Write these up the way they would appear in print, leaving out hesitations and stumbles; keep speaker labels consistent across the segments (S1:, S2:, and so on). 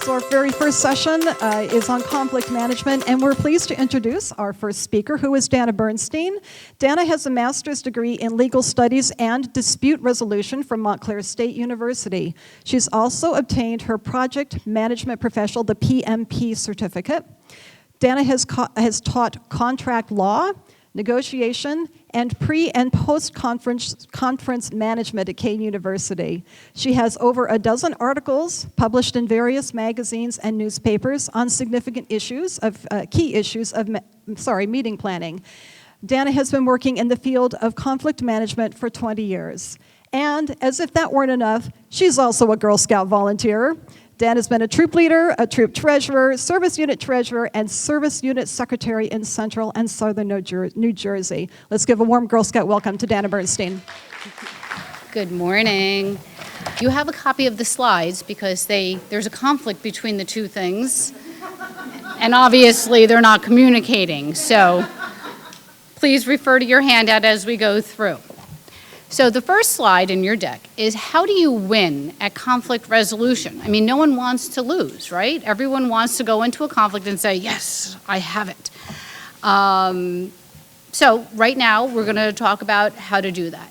S1: So our very first session is on conflict management, and we're pleased to introduce our first speaker, who is Dana Bernstein. Dana has a master's degree in legal studies and dispute resolution from Montclair State University. She's also obtained her project management professional, the PMP certificate. Dana has taught contract law, negotiation, and pre- and post-conference management at Kean University. She has over a dozen articles published in various magazines and newspapers on significant issues of key issues of meeting planning. Dana has been working in the field of conflict management for 20 years. And as if that weren't enough, she's also a Girl Scout volunteer. Dan has been a troop leader, a troop treasurer, service unit treasurer, and service unit secretary in Central and Southern New Jersey. Let's give a warm Girl Scout welcome to Dana Bernstein.
S2: Good morning. You have a copy of the slides because there's a conflict between the two things, and obviously they're not communicating. So please refer to your handout as we go through. So the first slide in your deck is, how do you win at conflict resolution? I mean, no one wants to lose, right? Everyone wants to go into a conflict and say, yes, I have it. So right now, we're going to talk about how to do that.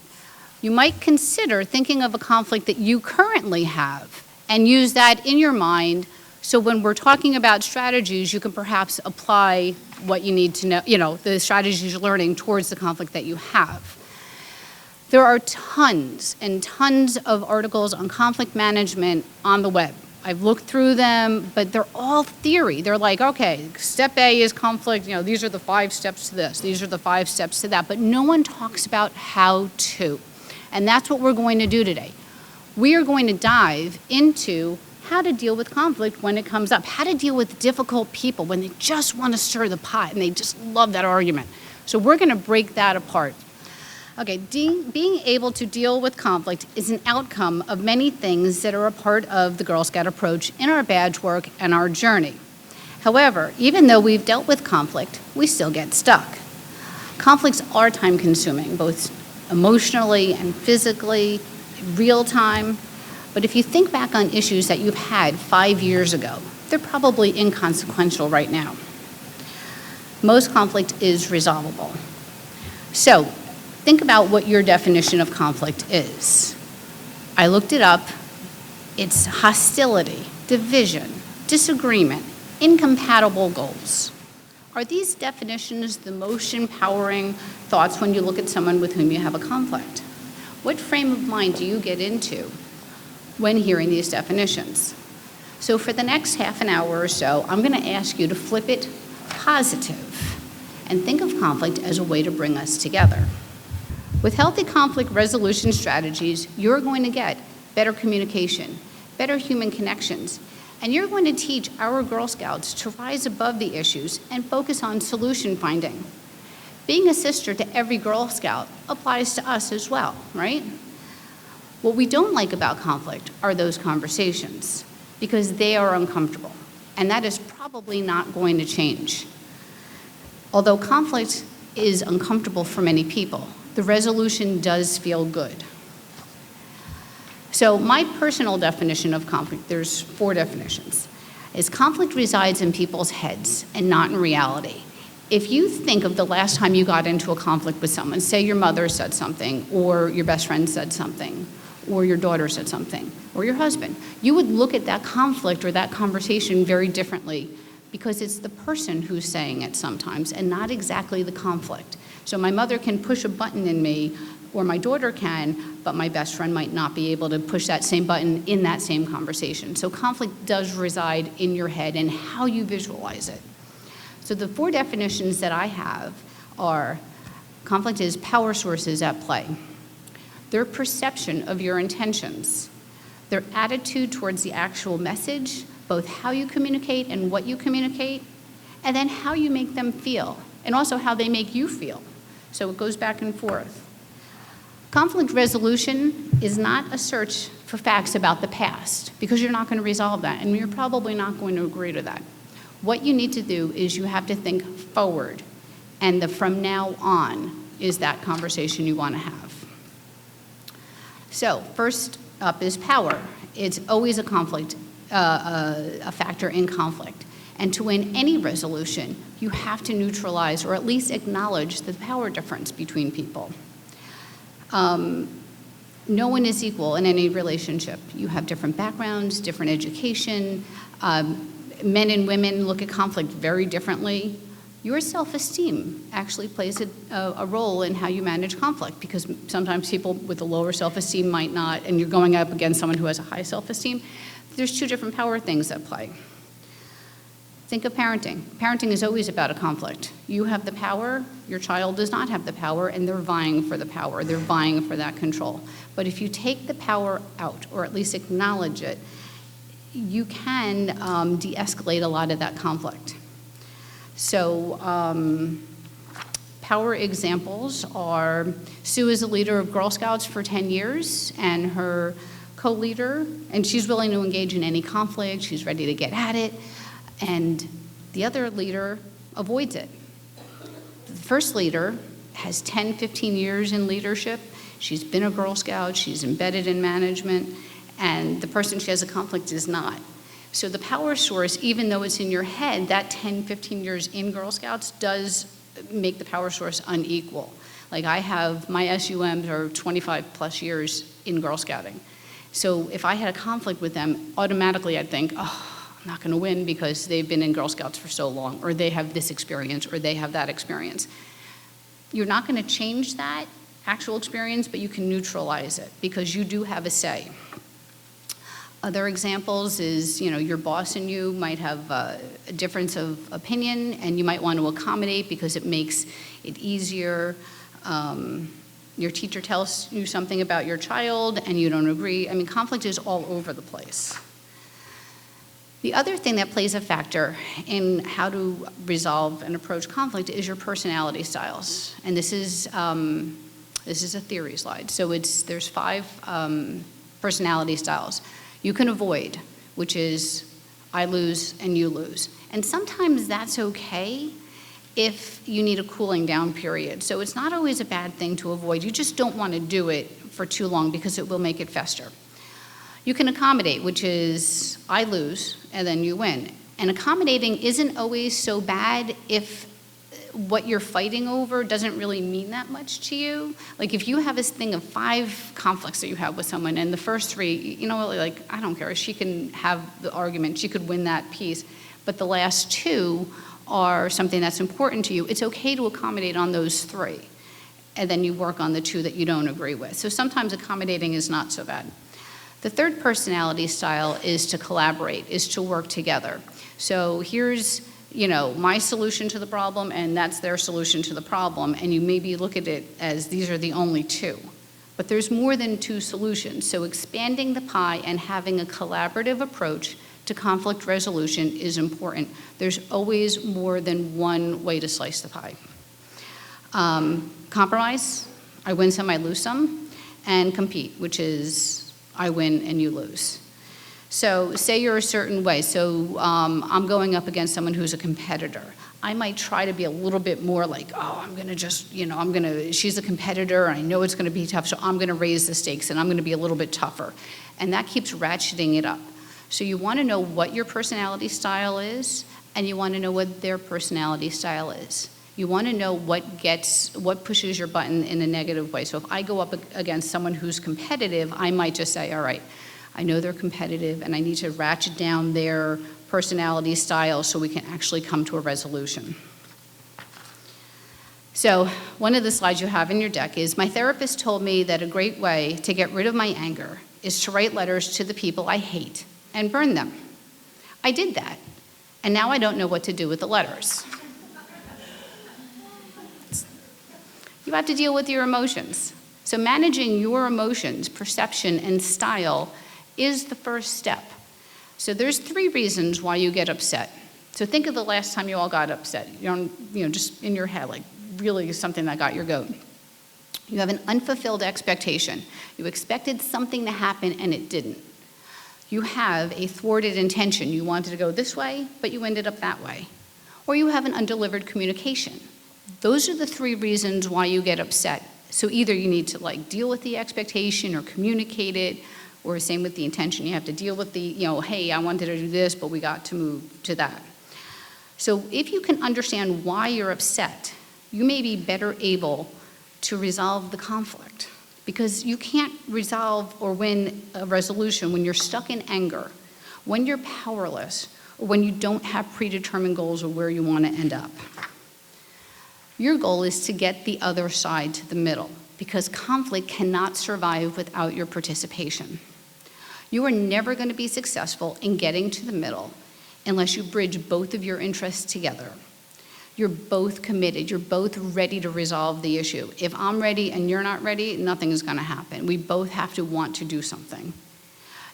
S2: You might consider thinking of a conflict that you currently have and use that in your mind, so when we're talking about strategies, you can perhaps apply what you need to know, the strategies you're learning towards the conflict that you have. There are tons and tons of articles on conflict management on the web. I've looked through them, but they're all theory. They're like, okay, step A is conflict, these are the 5 steps to this, these are the 5 steps to that, but no one talks about how to. And that's what we're going to do today. We are going to dive into how to deal with conflict when it comes up, how to deal with difficult people when they just want to stir the pot and they just love that argument. So we're going to break that apart. Okay, being able to deal with conflict is an outcome of many things that are a part of the Girl Scout approach in our badge work and our journey. However, even though we've dealt with conflict, we still get stuck. Conflicts are time-consuming, both emotionally and physically, real time. But if you think back on issues that you've had 5 years ago, they're probably inconsequential right now. Most conflict is resolvable. So, think about what your definition of conflict is. I looked it up. It's hostility, division, disagreement, incompatible goals. Are these definitions the most empowering thoughts when you look at someone with whom you have a conflict? What frame of mind do you get into when hearing these definitions? So for the next half an hour or so, I'm going to ask you to flip it positive and think of conflict as a way to bring us together. With healthy conflict resolution strategies, you're going to get better communication, better human connections, and you're going to teach our Girl Scouts to rise above the issues and focus on solution finding. Being a sister to every Girl Scout applies to us as well, right? What we don't like about conflict are those conversations, because they are uncomfortable, and that is probably not going to change. Although conflict is uncomfortable for many people, the resolution does feel good. So my personal definition of conflict, there's 4 definitions, is conflict resides in people's heads and not in reality. If you think of the last time you got into a conflict with someone, say your mother said something, or your best friend said something, or your daughter said something, or your husband, you would look at that conflict or that conversation very differently, because it's the person who's saying it sometimes and not exactly the conflict. So my mother can push a button in me, or my daughter can, but my best friend might not be able to push that same button in that same conversation. So conflict does reside in your head and how you visualize it. So the 4 definitions that I have are: conflict is power sources at play, their perception of your intentions, their attitude towards the actual message, both how you communicate and what you communicate, and then how you make them feel, and also how they make you feel. So it goes back and forth. Conflict resolution is not a search for facts about the past, because you're not going to resolve that, and you're probably not going to agree to that. What you need to do is you have to think forward, and the from now on is that conversation you want to have. So first up is power. It's always a conflict a factor in conflict. And to win any resolution, you have to neutralize or at least acknowledge the power difference between people. No one is equal in any relationship. You have different backgrounds, different education. Men and women look at conflict very differently. Your self-esteem actually plays a role in how you manage conflict, because sometimes people with a lower self-esteem might not, and you're going up against someone who has a high self-esteem. There's two different power things at play. Think of parenting. Parenting is always about a conflict. You have the power, your child does not have the power, and they're vying for the power. They're vying for that control. But if you take the power out, or at least acknowledge it, you can de-escalate a lot of that conflict. So power examples are Sue is a leader of Girl Scouts for 10 years, and her co-leader, and she's willing to engage in any conflict, she's ready to get at it, and the other leader avoids it. The first leader has 10, 15 years in leadership. She's been a Girl Scout, she's embedded in management, and the person she has a conflict is not. So the power source, even though it's in your head, that 10, 15 years in Girl Scouts does make the power source unequal. Like I have, my SUMs are 25 plus years in Girl Scouting. So if I had a conflict with them, automatically I'd think, oh, I'm not gonna win because they've been in Girl Scouts for so long, or they have this experience, or they have that experience. You're not gonna change that actual experience, but you can neutralize it because you do have a say. Other examples is, your boss and you might have a difference of opinion, and you might want to accommodate because it makes it easier. Your teacher tells you something about your child and you don't agree. I mean, conflict is all over the place. The other thing that plays a factor in how to resolve and approach conflict is your personality styles. And this is a theory slide. So there's 5 personality styles. You can avoid, which is I lose and you lose. And sometimes that's okay if you need a cooling down period. So it's not always a bad thing to avoid. You just don't want to do it for too long because it will make it fester. You can accommodate, which is I lose and then you win. And accommodating isn't always so bad if what you're fighting over doesn't really mean that much to you. Like if you have this thing of 5 conflicts that you have with someone, and the first 3, like, I don't care, she can have the argument, she could win that piece, but the last 2 are something that's important to you, it's okay to accommodate on those 3, and then you work on the 2 that you don't agree with. So sometimes accommodating is not so bad. The third personality style is to collaborate, is to work together. So here's my solution to the problem, and that's their solution to the problem, and you maybe look at it as these are the only 2. But there's more than 2 solutions, so expanding the pie and having a collaborative approach to conflict resolution is important. There's always more than one way to slice the pie. Compromise, I win some, I lose some, and compete, which is I win and you lose. So say you're a certain way. So I'm going up against someone who's a competitor. I might try to be a little bit more like, oh, I'm gonna just, she's a competitor and I know it's gonna be tough, so I'm gonna raise the stakes and I'm gonna be a little bit tougher. And that keeps ratcheting it up. So you wanna know what your personality style is, and you wanna know what their personality style is. You wanna know what pushes your button in a negative way. So if I go up against someone who's competitive, I might just say, all right, I know they're competitive and I need to ratchet down their personality style so we can actually come to a resolution. So one of the slides you have in your deck is, my therapist told me that a great way to get rid of my anger is to write letters to the people I hate and burn them. I did that, and now I don't know what to do with the letters. You have to deal with your emotions. So managing your emotions, perception, and style is the first step. So there's 3 reasons why you get upset. So think of the last time you all got upset. Just in your head, like really something that got your goat. You have an unfulfilled expectation. You expected something to happen and it didn't. You have a thwarted intention. You wanted to go this way, but you ended up that way. Or you have an undelivered communication. Those are the 3 reasons why you get upset. So either you need to deal with the expectation or communicate it, Or same with the intention. You have to deal with the, hey, I wanted to do this, but we got to move to that. So if you can understand why you're upset, you may be better able to resolve the conflict. Because you can't resolve or win a resolution when you're stuck in anger, when you're powerless, or when you don't have predetermined goals or where you want to end up. Your goal is to get the other side to the middle, because conflict cannot survive without your participation. You are never going to be successful in getting to the middle unless you bridge both of your interests together. You're both committed. You're both ready to resolve the issue. If I'm ready and you're not ready, nothing is going to happen. We both have to want to do something.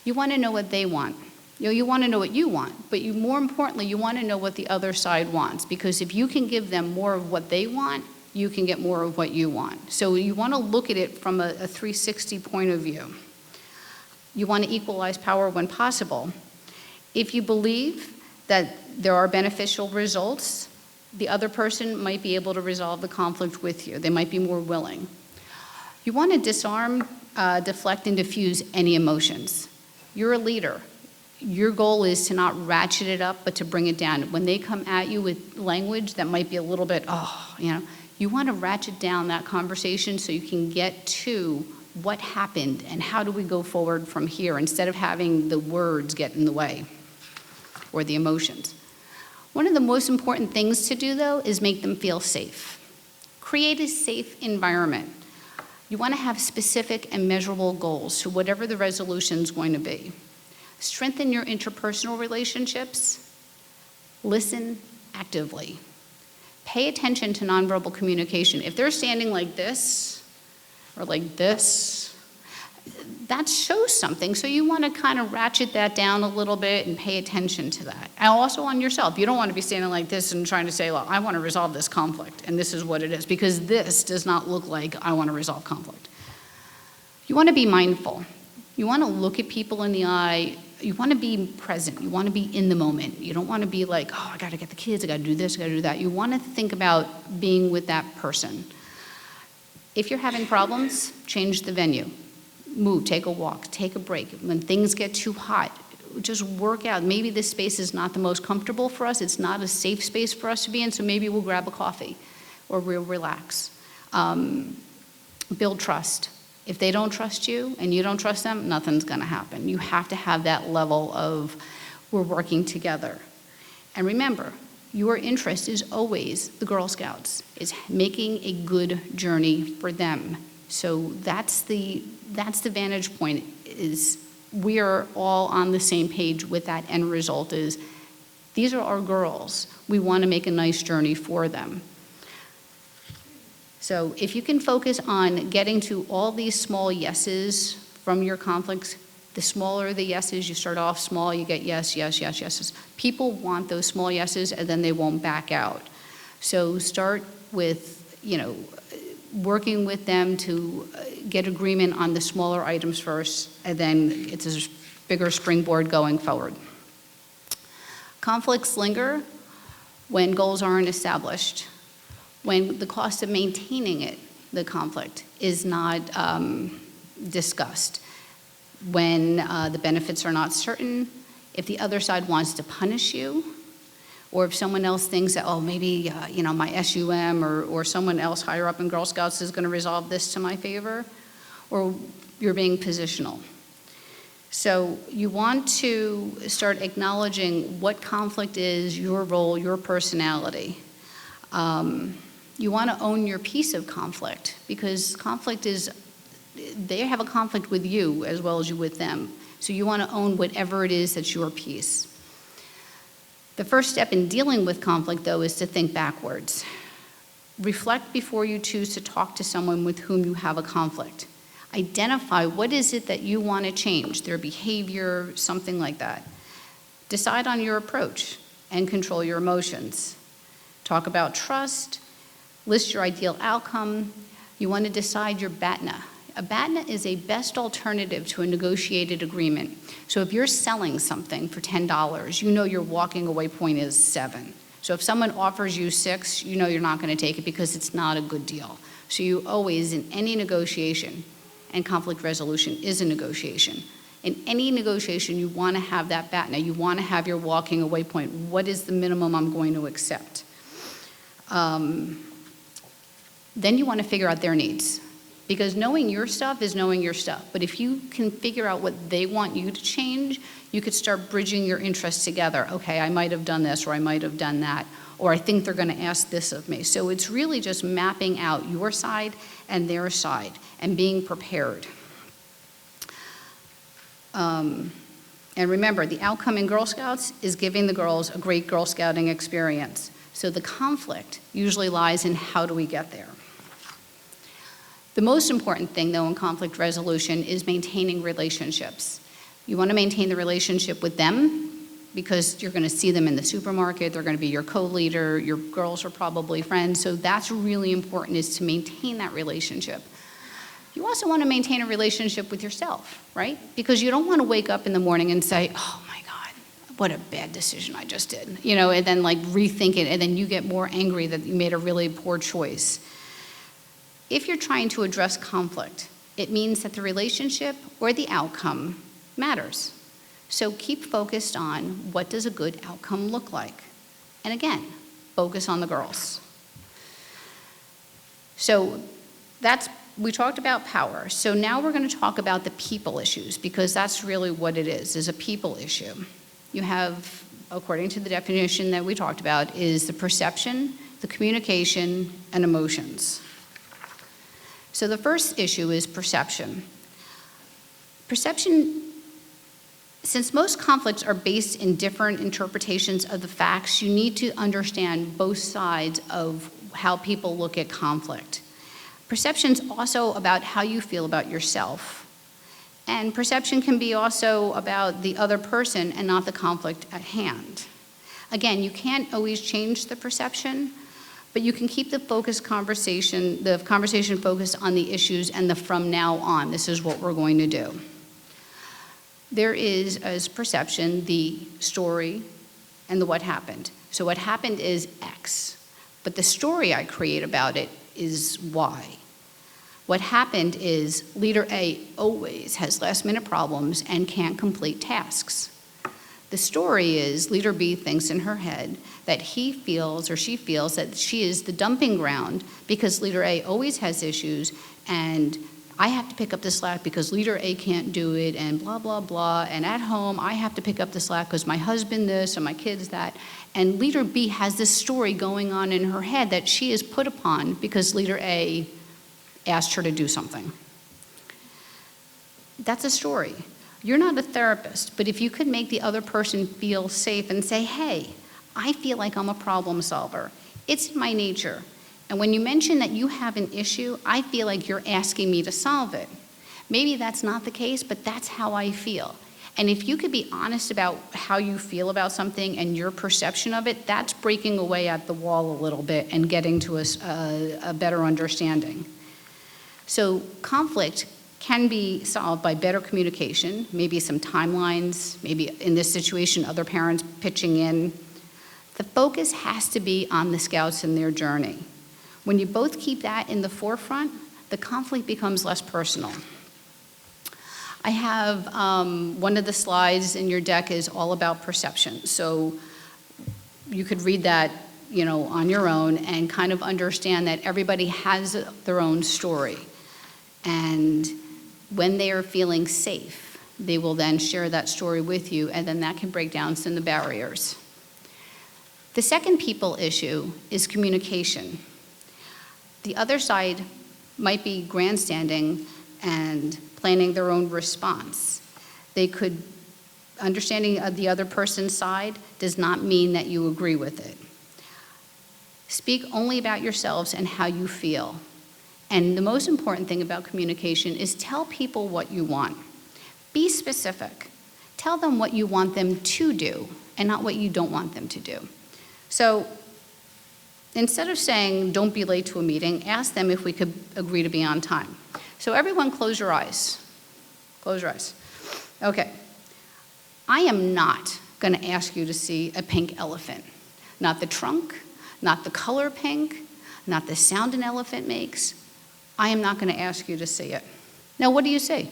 S2: You want to know what they want. You want to know what you want, but more importantly, you want to know what the other side wants, because if you can give them more of what they want, you can get more of what you want. So you want to look at it from a 360 point of view. You want to equalize power when possible. If you believe that there are beneficial results, the other person might be able to resolve the conflict with you. They might be more willing. You want to disarm, deflect, and diffuse any emotions. You're a leader. Your goal is to not ratchet it up, but to bring it down. When they come at you with language that might be a little bit, you want to ratchet down that conversation so you can get to what happened and how do we go forward from here, instead of having the words get in the way or the emotions. One of the most important things to do, though, is make them feel safe. Create a safe environment. You want to have specific and measurable goals to whatever the resolution is going to be. Strengthen your interpersonal relationships. Listen actively. Pay attention to nonverbal communication. If they're standing like this or like this, that shows something. So you want to kind of ratchet that down a little bit and pay attention to that. And also on yourself. You don't want to be standing like this and trying to say, well, I want to resolve this conflict, and this is what it is, because this does not look like I want to resolve conflict. You want to be mindful. You want to look at people in the eye. You want to be present. You want to be in the moment. You don't want to be like, oh, I got to get the kids, I got to do this, I got to do that. You want to think about being with that person. If you're having problems, change the venue. Move, take a walk, take a break. When things get too hot, just work out. Maybe this space is not the most comfortable for us. It's not a safe space for us to be in, so maybe we'll grab a coffee or we'll relax. Build trust. If they don't trust you and you don't trust them, nothing's going to happen. You have to have that level of we're working together. And remember, your interest is always the Girl Scouts, is making a good journey for them. So that's the vantage point, is we are all on the same page with that end result. Is these are our girls. We want to make a nice journey for them. So if you can focus on getting to all these small yeses from your conflicts, the smaller the yeses, you start off small, you get yes, yes, yes, yeses. People want those small yeses, and then they won't back out. So start with, working with them to get agreement on the smaller items first, and then it's a bigger springboard going forward. Conflicts linger when goals aren't established, when the cost of maintaining the conflict is not discussed, when the benefits are not certain, if the other side wants to punish you, or if someone else thinks that, oh, maybe my SUM or someone else higher up in Girl Scouts is going to resolve this to my favor, or you're being positional. So you want to start acknowledging what conflict is, your role, your personality. You want to own your piece of conflict, because conflict is, they have a conflict with you as well as you with them. So you want to own whatever it is that's your piece. The first step in dealing with conflict, though, is to think backwards. Reflect before you choose to talk to someone with whom you have a conflict. Identify what is it that you want to change, their behavior, something like that. Decide on your approach and control your emotions. Talk about trust. List your ideal outcome. You want to decide your BATNA. A BATNA is a best alternative to a negotiated agreement. So if you're selling something for $10, you know your walking away point is 7. So if someone offers you 6, you know you're not going to take it because it's not a good deal. So you always, in any negotiation, and conflict resolution is a negotiation, In any negotiation, you want to have that BATNA. You want to have your walking away point. What is the minimum I'm going to accept? Then you want to figure out their needs. Because knowing your stuff is knowing your stuff. But if you can figure out what they want you to change, you could start bridging your interests together. Okay, I might have done this, or I might have done that, or I think they're going to ask this of me. So it's really just mapping out your side and their side and being prepared. And remember, the outcome in Girl Scouts is giving the girls a great Girl Scouting experience. So the conflict usually lies in how do we get there. The most important thing, though, in conflict resolution is maintaining relationships. You want to maintain the relationship with them because you're going to see them in the supermarket, they're going to be your co-leader, your girls are probably friends, so that's really important, is to maintain that relationship. You also want to maintain a relationship with yourself, right? Because you don't want to wake up in the morning and say, oh my God, what a bad decision I just did, and then like rethink it, and then you get more angry that you made a really poor choice. If you're trying to address conflict, it means that the relationship or the outcome matters. So keep focused on what does a good outcome look like. And again, focus on the girls. So we talked about power. So now we're going to talk about the people issues, because that's really what it is a people issue. You have, according to the definition that we talked about, is the perception, the communication, and emotions. So the first issue is perception. Perception, since most conflicts are based in different interpretations of the facts, you need to understand both sides of how people look at conflict. Perception's also about how you feel about yourself. And perception can be also about the other person and not the conflict at hand. Again, you can't always change the perception, but you can keep the conversation focused on the issues and the from now on. This is what we're going to do. There is, as perception, the story and the what happened. So what happened is X, but the story I create about it is Y. What happened is leader A always has last-minute problems and can't complete tasks. The story is leader B thinks in her head that he feels or she feels that she is the dumping ground because leader A always has issues and I have to pick up the slack because leader A can't do it and blah, blah, blah. And at home, I have to pick up the slack because my husband this and my kids that. And leader B has this story going on in her head that she is put upon because leader A asked her to do something. That's a story. You're not a therapist, but if you could make the other person feel safe and say, hey, I feel like I'm a problem solver. It's in my nature. And when you mention that you have an issue, I feel like you're asking me to solve it. Maybe that's not the case, but that's how I feel. And if you could be honest about how you feel about something and your perception of it, that's breaking away at the wall a little bit and getting to a better understanding. So conflict can be solved by better communication, maybe some timelines, maybe in this situation, other parents pitching in. The focus has to be on the Scouts and their journey. When you both keep that in the forefront, the conflict becomes less personal. I have one of the slides in your deck is all about perception. So you could read that, on your own and kind of understand that everybody has their own story. And when they are feeling safe, they will then share that story with you, and then that can break down some of the barriers. The second people issue is communication. The other side might be grandstanding and planning their own response. Understanding of the other person's side does not mean that you agree with it. Speak only about yourselves and how you feel. And the most important thing about communication is tell people what you want. Be specific. Tell them what you want them to do and not what you don't want them to do. So instead of saying, don't be late to a meeting, ask them if we could agree to be on time. So everyone close your eyes. Close your eyes. Okay. I am not going to ask you to see a pink elephant. Not the trunk, not the color pink, not the sound an elephant makes. I am not going to ask you to see it. Now, what do you see?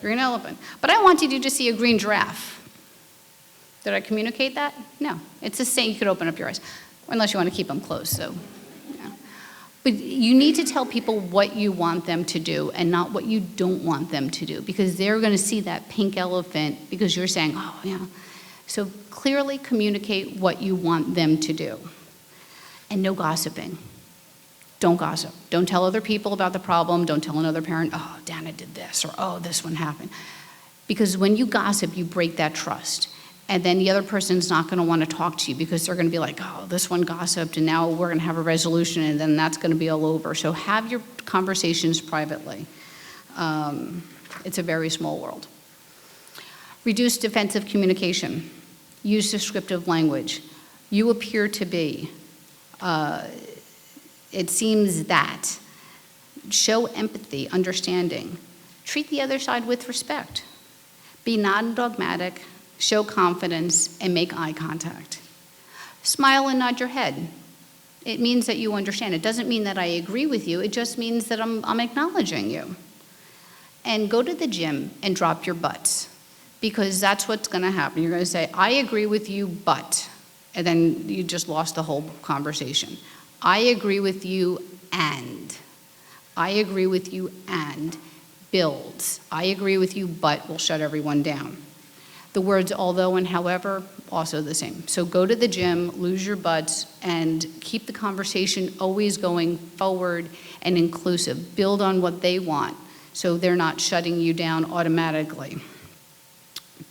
S2: Green elephant. But I wanted you to see a green giraffe. Did I communicate that? No. It's the same. You could open up your eyes, unless you want to keep them closed. So, yeah. But you need to tell people what you want them to do and not what you don't want them to do, because they're going to see that pink elephant because you're saying, oh, yeah. So clearly communicate what you want them to do. And no gossiping. Don't gossip. Don't tell other people about the problem. Don't tell another parent, oh, Dana did this, or oh, this one happened. Because when you gossip, you break that trust. And then the other person's not going to want to talk to you because they're going to be like, oh, this one gossiped, and now we're going to have a resolution, and then that's going to be all over. So have your conversations privately. It's a very small world. Reduce defensive communication. Use descriptive language. You appear to be. It seems that. Show empathy, understanding. Treat the other side with respect. Be non-dogmatic, show confidence, and make eye contact. Smile and nod your head. It means that you understand. It doesn't mean that I agree with you. It just means that I'm acknowledging you. And go to the gym and drop your butts, because that's what's going to happen. You're going to say, I agree with you, but, and then you just lost the whole conversation. I agree with you, and. I agree with you, and builds. I agree with you, but will shut everyone down. The words although and however, also the same. So go to the gym, lose your butts, and keep the conversation always going forward and inclusive. Build on what they want so they're not shutting you down automatically.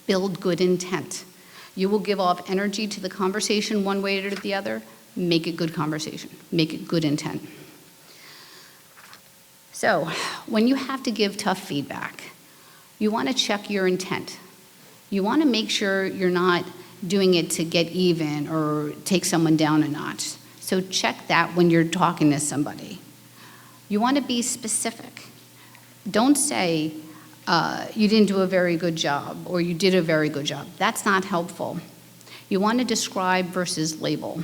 S2: Build good intent. You will give off energy to the conversation one way or the other. Make it good conversation. Make it good intent. So when you have to give tough feedback, you want to check your intent. You want to make sure you're not doing it to get even or take someone down a notch. So check that when you're talking to somebody. You want to be specific. Don't say, you didn't do a very good job, or you did a very good job. That's not helpful. You want to describe versus label.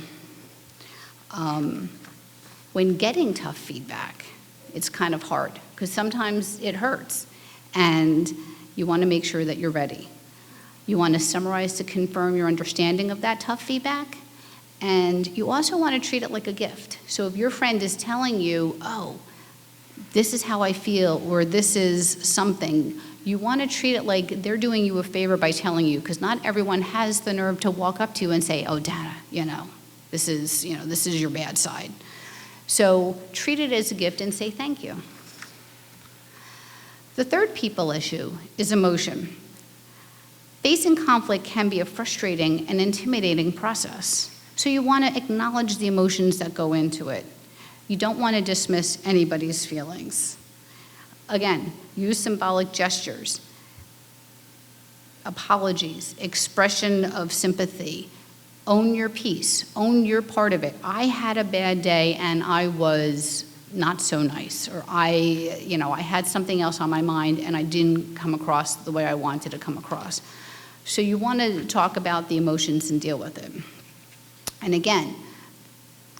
S2: When getting tough feedback, it's kind of hard, because sometimes it hurts, and you want to make sure that you're ready. You want to summarize to confirm your understanding of that tough feedback, and you also want to treat it like a gift. So if your friend is telling you, oh, this is how I feel, or this is something, you want to treat it like they're doing you a favor by telling you, because not everyone has the nerve to walk up to you and say, oh, Dana, this is your bad side. So treat it as a gift and say thank you. The third people issue is emotion. Facing conflict can be a frustrating and intimidating process. So you want to acknowledge the emotions that go into it. You don't want to dismiss anybody's feelings. Again, use symbolic gestures, apologies, expression of sympathy. Own your piece, own your part of it. I had a bad day and I was not so nice, or I had something else on my mind and I didn't come across the way I wanted to come across. So you want to talk about the emotions and deal with it. And again,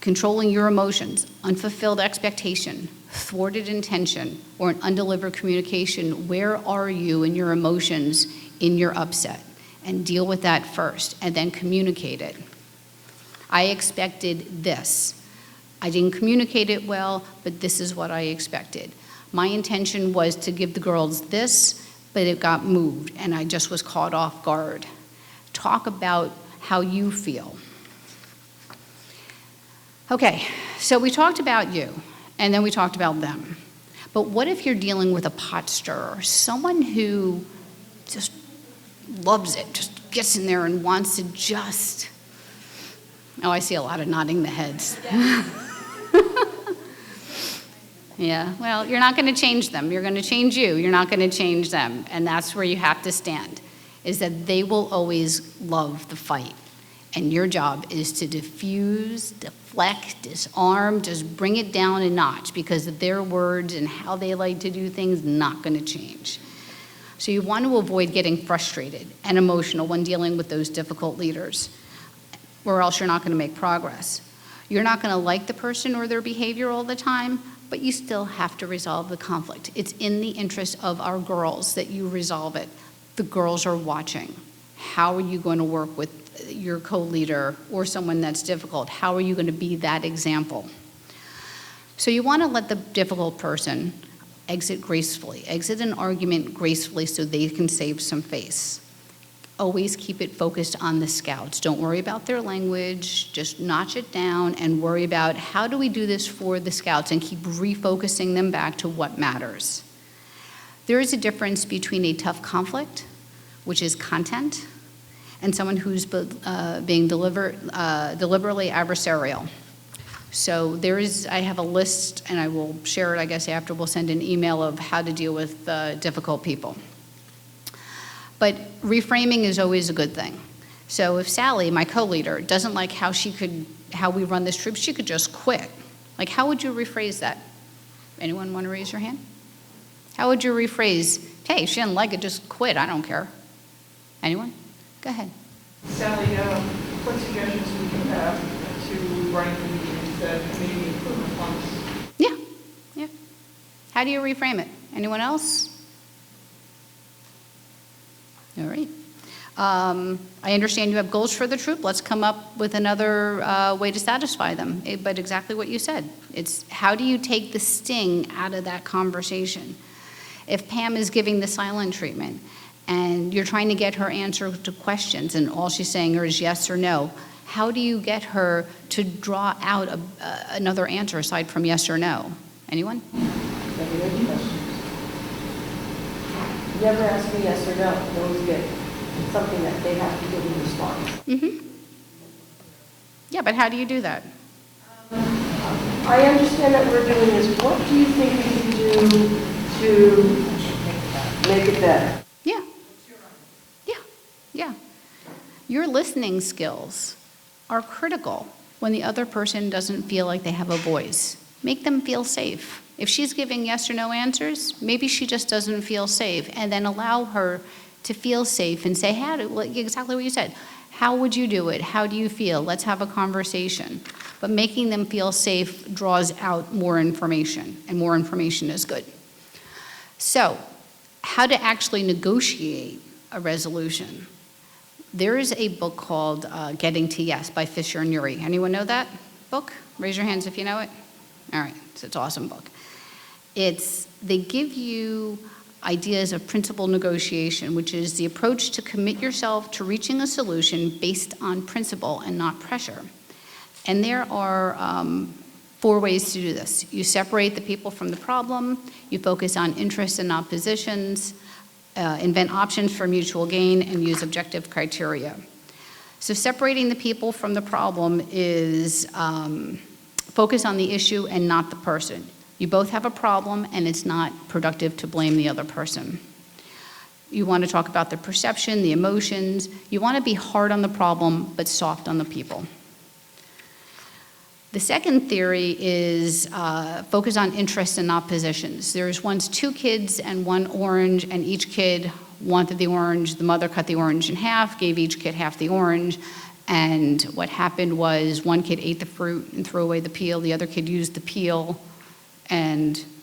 S2: controlling your emotions, unfulfilled expectation, thwarted intention, or an undelivered communication. Where are you in your emotions in your upset? And deal with that first, and then communicate it. I expected this. I didn't communicate it well, but this is what I expected. My intention was to give the girls this, but it got moved, and I just was caught off guard. Talk about how you feel. Okay, so we talked about you, and then we talked about them. But what if you're dealing with a pot stirrer, someone who just loves it, just gets in there and wants to just, oh, I see a lot of nodding the heads. Yeah, well, you're not going to change them. You're going to change you. You're not going to change them. And that's where you have to stand, is that they will always love the fight. And your job is to diffuse, deflect, disarm, just bring it down a notch, because their words and how they like to do things not going to change. So you want to avoid getting frustrated and emotional when dealing with those difficult leaders, or else you're not going to make progress. You're not going to like the person or their behavior all the time, but you still have to resolve the conflict. It's in the interest of our girls that you resolve it. The girls are watching. How are you going to work with your co-leader or someone that's difficult? How are you going to be that example? So you want to let the difficult person exit gracefully, exit an argument gracefully so they can save some face. Always keep it focused on the scouts. Don't worry about their language, just notch it down and worry about how do we do this for the scouts and keep refocusing them back to what matters. There is a difference between a tough conflict, which is content, and someone who's being deliberately adversarial. So I have a list, and I will share it, I guess, after. We'll send an email of how to deal with difficult people. But reframing is always a good thing. So if Sally, my co-leader, doesn't like how we run this troop, she could just quit. Like, how would you rephrase that? Anyone want to raise your hand? How would you rephrase, hey, she didn't like it, just quit, I don't care. Anyone? Go ahead.
S3: Sally, what suggestions would you have to running the meetings that maybe improve upon this?
S2: Yeah. How do you reframe it? Anyone else? All right. I understand you have goals for the troop. Let's come up with another way to satisfy them. But exactly what you said. It's how do you take the sting out of that conversation? If Pam is giving the silent treatment and you're trying to get her answer to questions and all she's saying is yes or no, how do you get her to draw out another answer aside from yes or no? Anyone?
S4: Never ask me yes or no. You always get something that they have to give in response.
S2: Mm-hmm. Yeah, but how do you do that?
S4: I understand that we're doing this. What do you think we can do to make it better?
S2: Yeah. Your listening skills are critical when the other person doesn't feel like they have a voice. Make them feel safe. If she's giving yes or no answers, maybe she just doesn't feel safe, and then allow her to feel safe and say, exactly what you said. How would you do it? How do you feel? Let's have a conversation. But making them feel safe draws out more information, and more information is good. So, how to actually negotiate a resolution. There is a book called Getting to Yes by Fisher and Youre. Anyone know that book? Raise your hands if you know it. All right, so it's an awesome book. They give you ideas of principled negotiation, which is the approach to commit yourself to reaching a solution based on principle and not pressure. And there are 4 ways to do this. You separate the people from the problem, you focus on interests and not positions, invent options for mutual gain, and use objective criteria. So separating the people from the problem is focus on the issue and not the person. You both have a problem, and it's not productive to blame the other person. You want to talk about the perception, the emotions. You want to be hard on the problem, but soft on the people. The second theory is focus on interests and not positions. There's once 2 kids and 1 orange, and each kid wanted the orange. The mother cut the orange in half, gave each kid half the orange, and what happened was one kid ate the fruit and threw away the peel. The other kid used the peel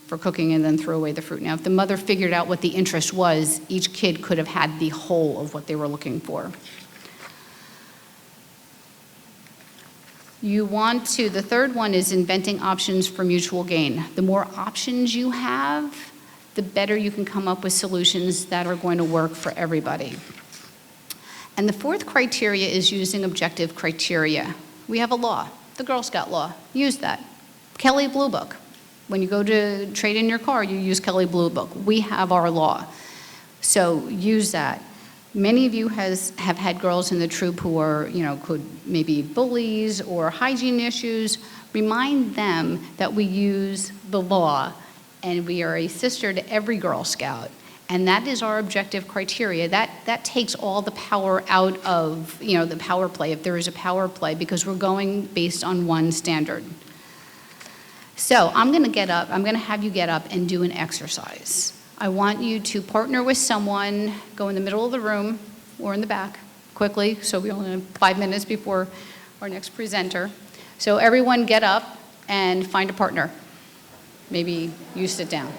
S2: for cooking and then threw away the fruit. Now, if the mother figured out what the interest was, each kid could have had the whole of what they were looking for. The third one is inventing options for mutual gain. The more options you have, the better you can come up with solutions that are going to work for everybody. And the 4th criteria is using objective criteria. We have a law, the Girl Scout law. Use that. Kelley Blue Book. When you go to trade in your car, you use Kelley Blue Book. We have our law. So use that. Many of you have had girls in the troop who are, could maybe bullies or hygiene issues. Remind them that we use the law, and we are a sister to every Girl Scout. And that is our objective criteria. That takes all the power out of, the power play, if there is a power play, because we're going based on one standard. So I'm going to have you get up and do an exercise. I want you to partner with someone, go in the middle of the room or in the back quickly, so we only have 5 minutes before our next presenter. So everyone get up and find a partner. Maybe you sit down.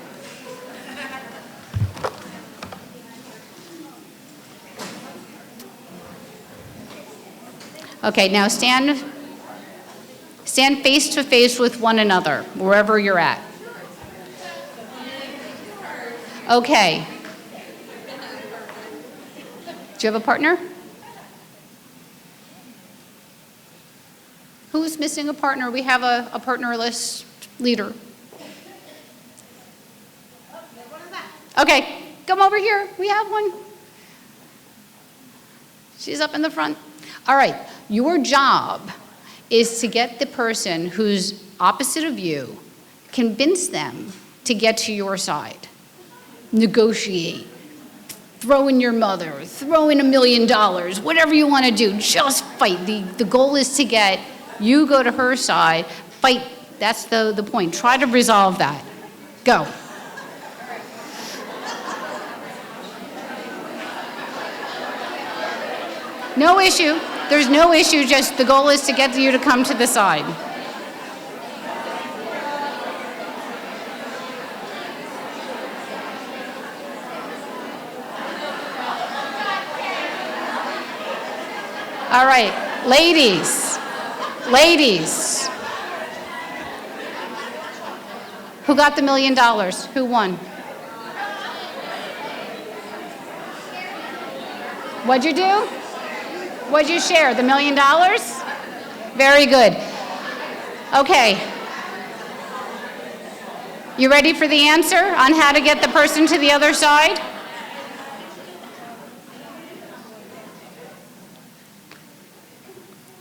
S2: Okay, now stand face to face with one another, wherever you're at. Okay. Do you have a partner? Who's missing a partner? We have a partnerless leader. Okay, come over here. We have one. She's up in the front. All right, your job is to get the person who's opposite of you, convince them to get to your side. Negotiate. Throw in your mother, throw in $1 million, whatever you want to do, just fight. The goal is to get you go to her side, fight. That's the point. Try to resolve that. Go. No issue. There's no issue, just the goal is to get you to come to the side. All right, ladies. Who got the $1 million? Who won? What'd you do? What'd you share? The $1 million? Very good. Okay. You ready for the answer on how to get the person to the other side?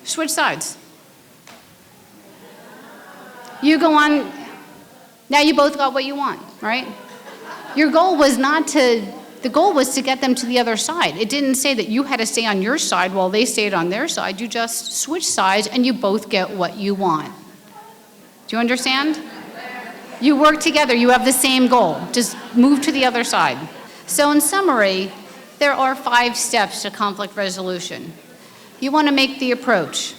S2: Switch sides. You go on. Now you both got what you want, right? Your goal was the goal was to get them to the other side. It didn't say that you had to stay on your side while they stayed on their side. You just switch sides and you both get what you want. Do you understand? You work together, you have the same goal. Just move to the other side. So in summary, there are 5 steps to conflict resolution. You want to make the approach.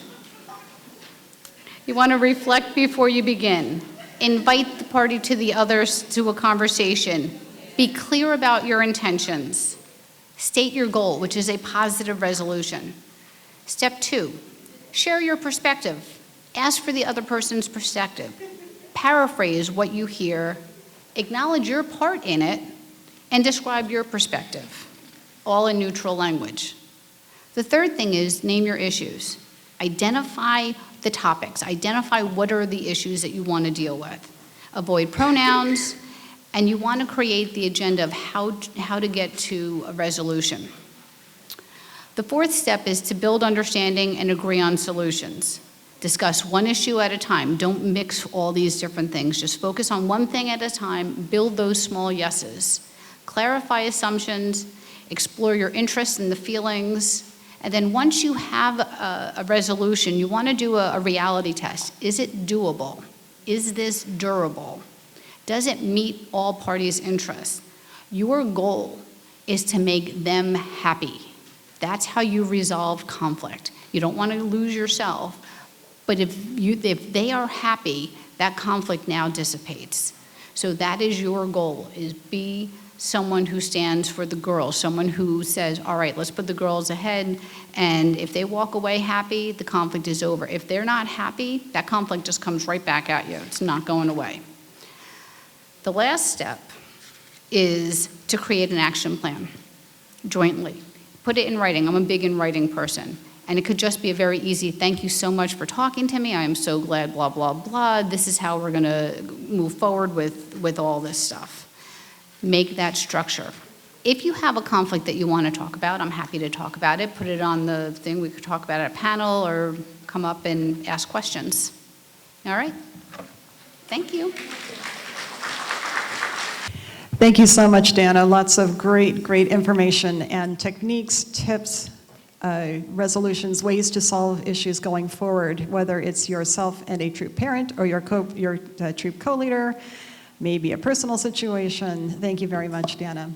S2: You want to reflect before you begin. Invite the party to the others to a conversation. Be clear about your intentions. State your goal, which is a positive resolution. Step 2, share your perspective. Ask for the other person's perspective. Paraphrase what you hear, acknowledge your part in it, and describe your perspective, all in neutral language. The third thing is name your issues. Identify the topics. Identify what are the issues that you want to deal with. Avoid pronouns, and you want to create the agenda of how to get to a resolution. The fourth step is to build understanding and agree on solutions. Discuss one issue at a time. Don't mix all these different things. Just focus on one thing at a time. Build those small yeses. Clarify assumptions. Explore your interests and the feelings. And then once you have a resolution, you want to do a reality test. Is it doable? Is this durable? Does it meet all parties' interests? Your goal is to make them happy. That's how you resolve conflict. You don't want to lose yourself, but if they are happy, that conflict now dissipates. So that is your goal, is be someone who stands for the girls, someone who says, all right, let's put the girls ahead, and if they walk away happy, the conflict is over. If they're not happy, that conflict just comes right back at you. It's not going away. The last step is to create an action plan jointly. Put it in writing. I'm a big in writing person. And it could just be a very easy, thank you so much for talking to me. I am so glad, blah, blah, blah. This is how we're going to move forward with all this stuff. Make that structure. If you have a conflict that you want to talk about, I'm happy to talk about it. Put it on the thing. We could talk about it at a panel or come up and ask questions. All right? Thank you.
S1: Thank you so much, Dana. Lots of great information and techniques, tips, resolutions, ways to solve issues going forward, whether it's yourself and a troop parent or your troop co-leader, maybe a personal situation. Thank you very much, Dana.